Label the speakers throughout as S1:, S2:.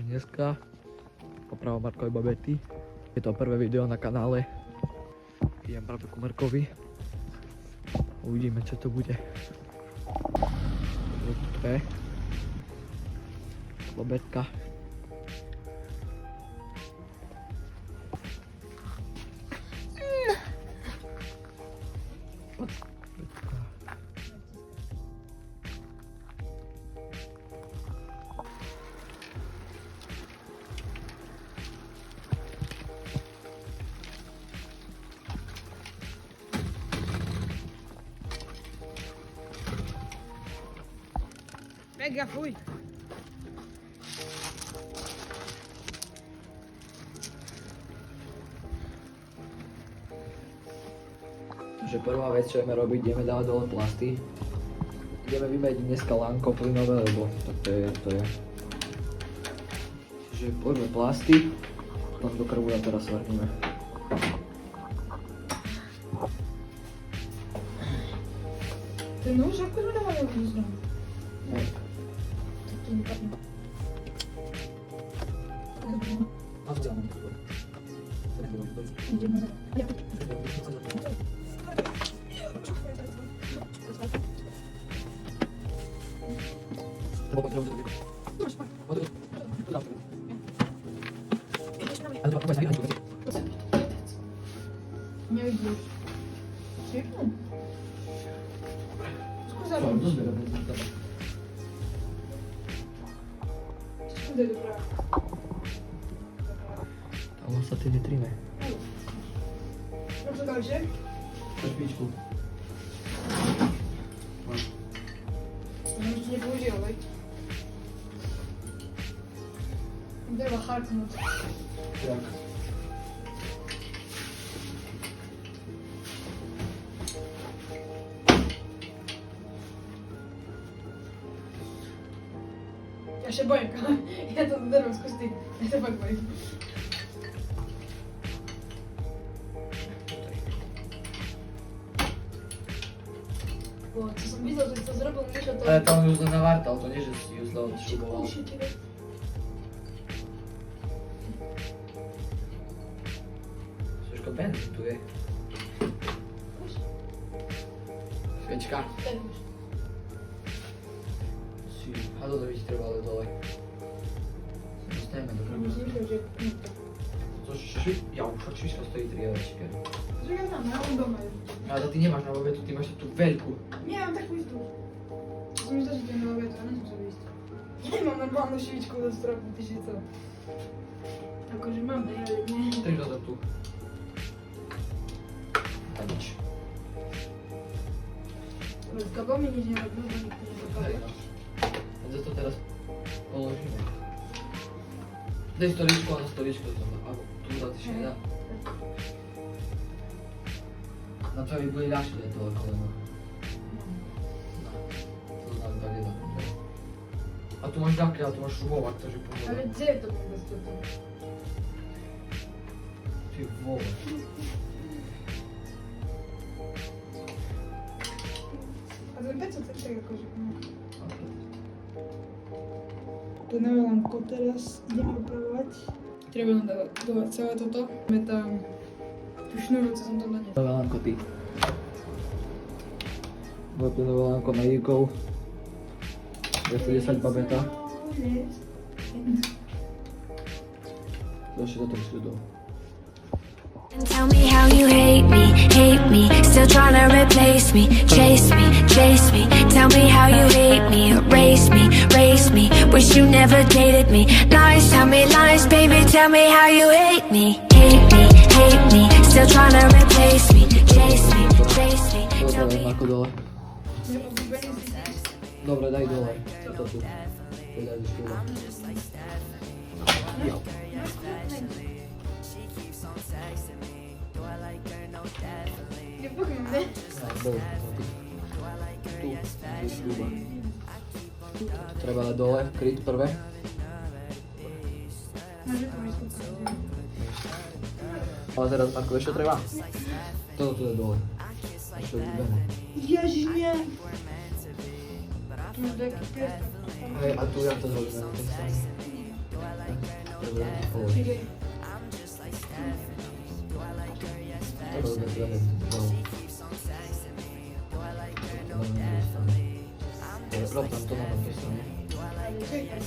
S1: dneska opravom Markovej babety. Je to prvé video na kanále. Idem práve ku Markovi. Uvidíme, čo to bude. To je babetka.
S2: Mega, fuj!
S1: Takže prvá vec, čo ideme robiť, ideme dávať dole plasty. Ideme vymeniť dneska lánko plynové, lebo tak to je. Čiže poďme plasty, potom do karburátora svrhneme.
S2: Ten nůž, jak to dávali různou? Taky nepadne. Jdeme za... Nie widzisz. Cicho. Scusa, Scusa, dobra.
S1: Tam sa tie vitrine.
S2: No co dalej?
S1: Na špičku.
S2: No już nie powiedział, tak? Trzeba harknąć.
S1: Jak?
S2: Ja się boję, ja to zderwam z kosty. Ja się tak boję. Bo co som widział, że to zrobił Misza, to...
S1: Ale tam już zawarta, to nie, że już znowu odśrubował. Troszkę benzyn tu je. Świeczka.
S2: Tak już.
S1: A to byś trwało dole. Zostajemy do
S2: Mam
S1: końca.
S2: myślę, że...
S1: Co, ja už šiška stojí 3 eurečky.
S2: Że ja znam, ja mam doma już.
S1: Ale ty nemáš na babetu, ty máš tú veľkú.
S2: Nie, mam tak pójść tu. Co mi zdarzy ten nowy, to ja nie muszę wyjść. Nie mam normalną świeczkę do stropu, ty się co? Tylko, że mam, ale nie.
S1: Tri do tu. A nič.
S2: Z kogo mi nic nie robią, bo nikt nie dopadł.
S1: Za to teraz položíme. Dej stoličku a na stoličku to a tu za ty šedá. Na to mi bude ľahšie dať dole koleno. To znamená tak jedna. A tu máš ľahké, ale tu máš šrubovať, takže pomôže.
S2: Ale gdzie to mogę stopić?
S1: Ty vole.
S2: A ten co też tak jakoś... Planowałam teraz, idziemy oprawować. Trzeba nadawać całe to. My tam... Tu sznuru, co są tam na nie.
S1: Lánko ty. Vyplynové lánko na Jirkou. 210 babeta. Došli do toho sľudu.
S3: Tell me how you hate me, still trying to replace me, chase me, tell me how you hate me, erase me, race me, wish you never dated me, lies, tell me lies, baby, tell me how you hate me, still trying to replace me, chase me, tell
S1: Dobre,
S3: me.
S1: ako dole. Dobre, daj dole. To tu. Daj do šľudu. Jo.
S2: Nie poglądaj.
S1: Bol. Tu. Je šľuba. Treba dať dole, kryť prvé.
S2: Może to jest to.
S1: Ale teraz, Marko, vieš čo treba? Toto tu je dole. Ešte ideme.
S2: Ježiš, nie. Tu masz taki pies.
S1: Hej, a tu jak to zrobíme? Dobra, położę.
S2: Czekaj.
S1: Dobra, dobra, dobra. Rob tam to na tej stronie.
S2: Czekaj.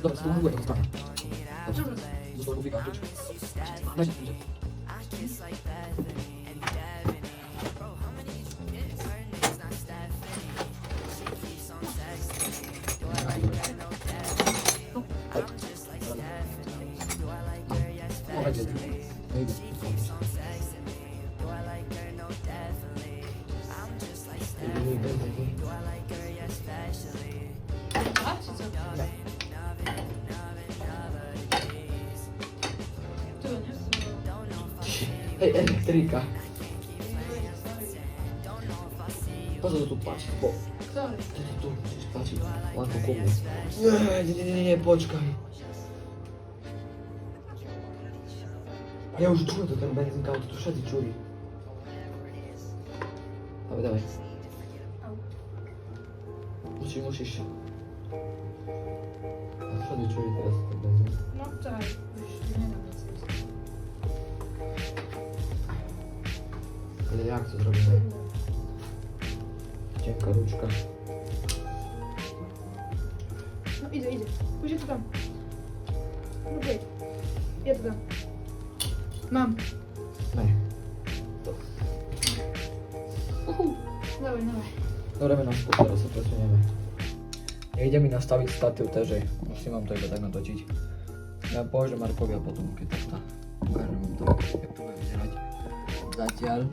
S1: Dobra, spróbuję to zostanie. Dobrze. Został Rubika, rzecz. Weź, idzie. O, będzie. No idę.
S2: A, czy co? To nie?
S1: Ej, elektryka. Po co tu patrz? Bo...
S2: Sorry.
S1: Tu, gdzieś patrz. Łatwo kupić. Nie, poczekaj. Ja już czuję to ten benzynka, to tu szedł i czuli. Dawaj, dawaj. Musisz się. A szedł i czuli teraz ten benzyn.
S2: No tak, już nie ma nic.
S1: Ale jak to zrobimy? Cienka ruczka.
S2: No idę. Pójdź tu tam. Okej. Ja tu tam. Mam.
S1: Nie.
S2: Dawaj.
S1: Dobra, my na skup teraz opracujemy. Jedziemy nastawić statyw też. Już nie mam tego tak natočić. Ja położę Markowi, a potem kiedy tak ta. Pokażę wam to, jak to będzie działać. Zatiaľ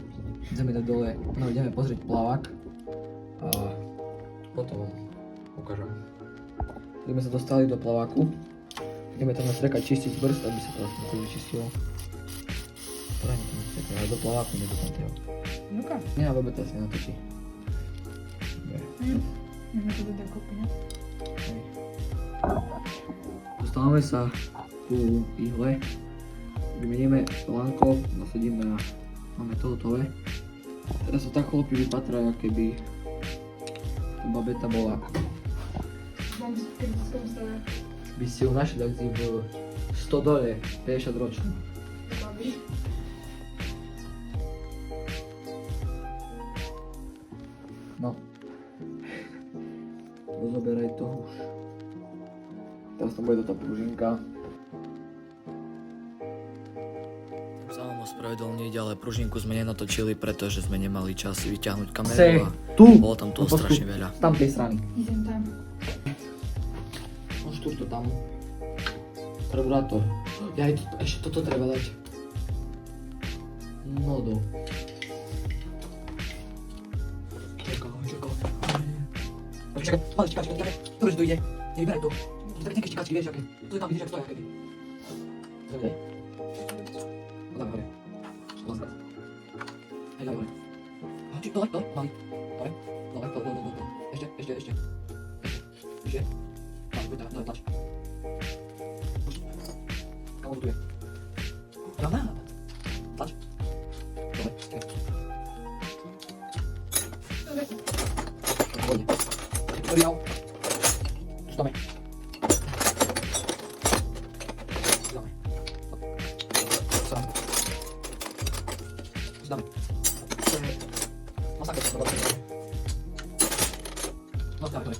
S1: ideme do dole, no ideme pozrieť plavák a potom vám ukážem. Keď sme sa dostali do plaváku, ideme tam nastrekať čistiť brzd, aby sa to aspoň vyčistilo. Poradne to nastrekať, ale do plaváku, nie do tamtého.
S2: No-ka.
S1: Nie na BBT si natočí. Nie.
S2: Môžeme to dať dokopy, ne?
S1: Hej. Dostávame sa ku ihle. Vymeníme lánko, nasadíme na... Máme to hotové. Teraz sa tak chlopy vypatrajú, keby tu babeta bola.
S2: Mám z kritickom stave.
S1: By si ju našli tak v 100 dole, 50 ročnú.
S2: Babi.
S1: No. Rozoberaj to už. Teraz to bude tá pružinka.
S4: Sa vám ospravedlniť, ale pružinku sme nenatočili, pretože sme nemali čas vyťahnuť kameru
S1: Sej,
S4: a
S1: tu!
S4: bolo tam toho strašne veľa.
S1: Z tamtej strany.
S2: Idem tam.
S1: Môžeš tu tam. Karburátor. Ja aj ešte toto treba dať. No do. Čekaj. Čekaj. To už to ide. Nevyberaj to. To také nejaké štikáčky, vieš aké. To je tam, vidíš, ak to je aké. To je. No tam hore. Lazka. Hej, daj hore. Dole, mali. Dole. Ešte. Dole, tlač. Kamu tu je. Pravda? Tlač. Dole, Pohodne. Tutoriál. Už dáme. Sám. Už dáme. To je... Masakra, to dáme. No, dáme, dole.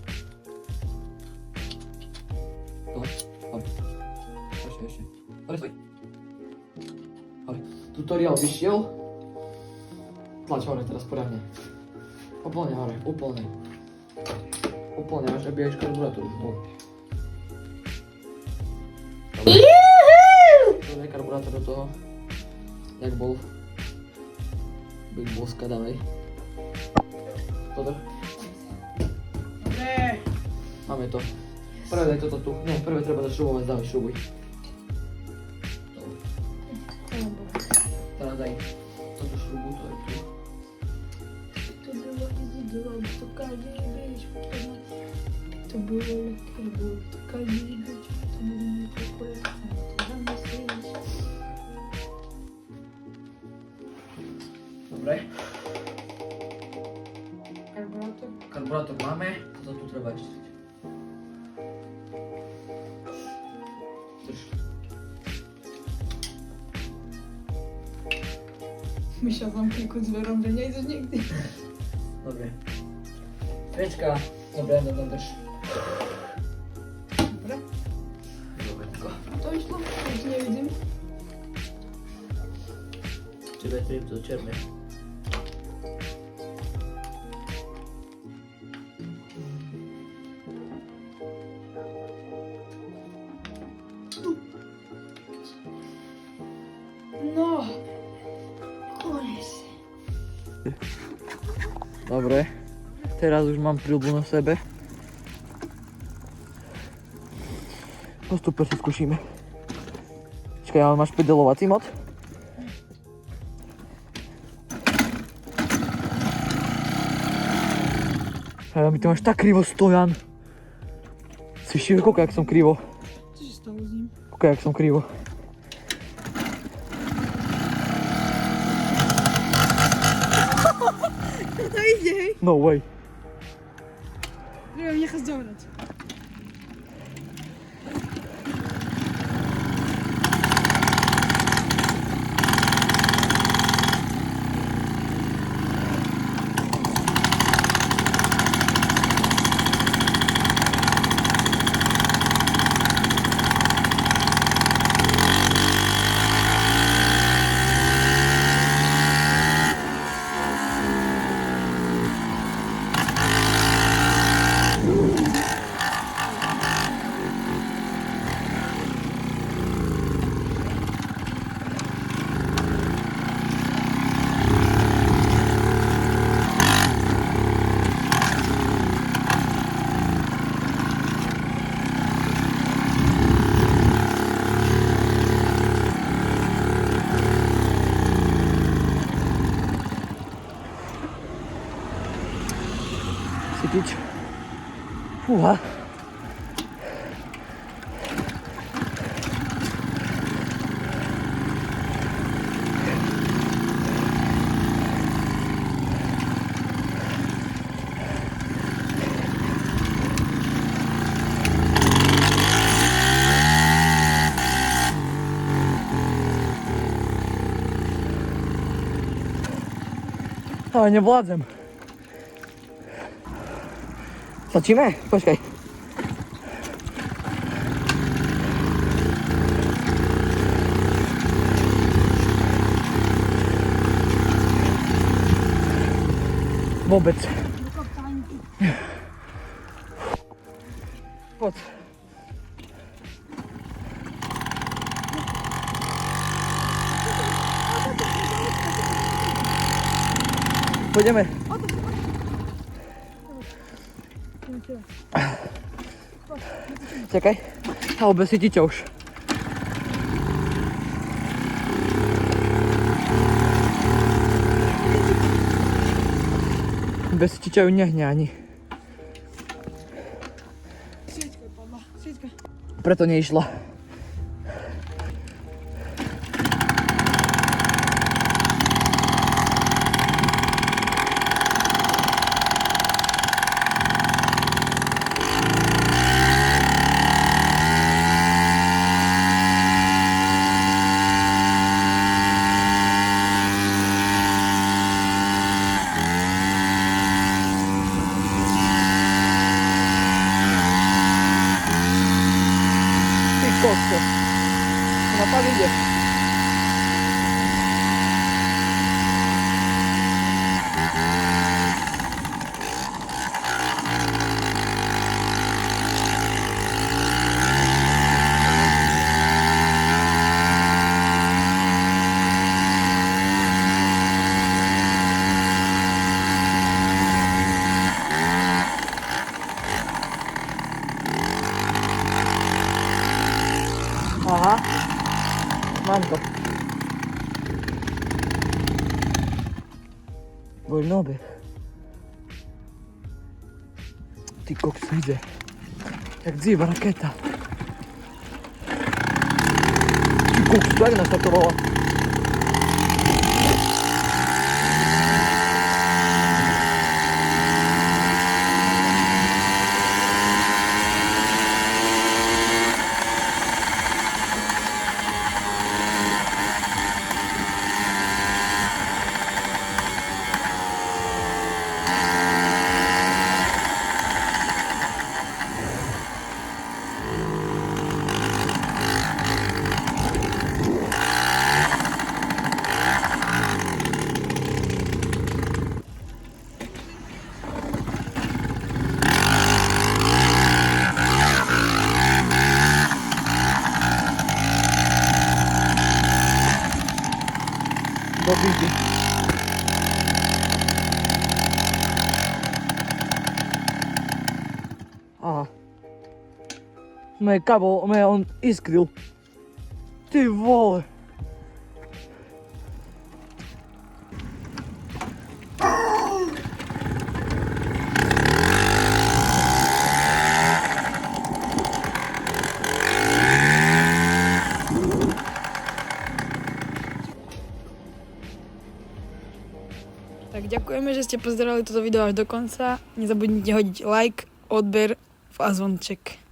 S1: Dole. Hore. Ešte. Hore, stoj. Hore. Tutoriál vyšiel. Tlač hore teraz poradne. Úplne hore, úplne, až nabíjaš karburátor už bol. Dobre, karburátor do toho, jak bol. Byť boska dalej. Dobre,
S2: Dobre.
S1: máme to. Prvé daj toto tu, nie, prvé treba zašrubovať, dávaj, šrubuj. Teraz daj toto šrubu, to je tu.
S2: To było easy drog, to każdy być podobno. To było lekkie, było to każdy być, to było nie tylko to tam jest.
S1: Dobre.
S2: Karburátor Karburator.
S1: Karburator máme, co tu treba ešte? Drž.
S2: Mysia wam kilku zbieram, że nie idziesz nigdy.
S1: Dobre. Sviečka. Dobre, no drž.
S2: Dobra.
S1: Dobre, tako.
S2: To išlo, už nevidím.
S1: Čiže to černé.
S2: No. Koniec.
S1: Dobre. Teraz už mám prilbu na sebe. Postupne si skúšime. Počkaj, ale máš pedalovací mod? Ale mi to máš tak krivo stojan. Si všimol, koľko, jak som krivo.
S2: Co się stało z nim?
S1: Koľko, jak som krivo.
S2: To idzie.
S1: No way.
S2: Żeby mnie zdziałać.
S1: Sypić. Fúha. Ale nevládzem. Stačíme? Počkaj. Vôbec. Poď. Pôjdeme. Čakaj, alebo si ti už. Bez ťaťa nehne ani.
S2: Sieťka padla, sieťka.
S1: Preto neišla. Kostko. Ona tak ide. Aha, mám to. Voľnobeh. Ty koks ide. Jak dziwa raketa. Ty koks, to jak nastartovala?
S2: vidí. Aha. Moje kabel, on iskril. Ty vole. Tak ďakujeme, že ste pozerali toto video až do konca. Nezabudnite hodiť like, odber a zvonček.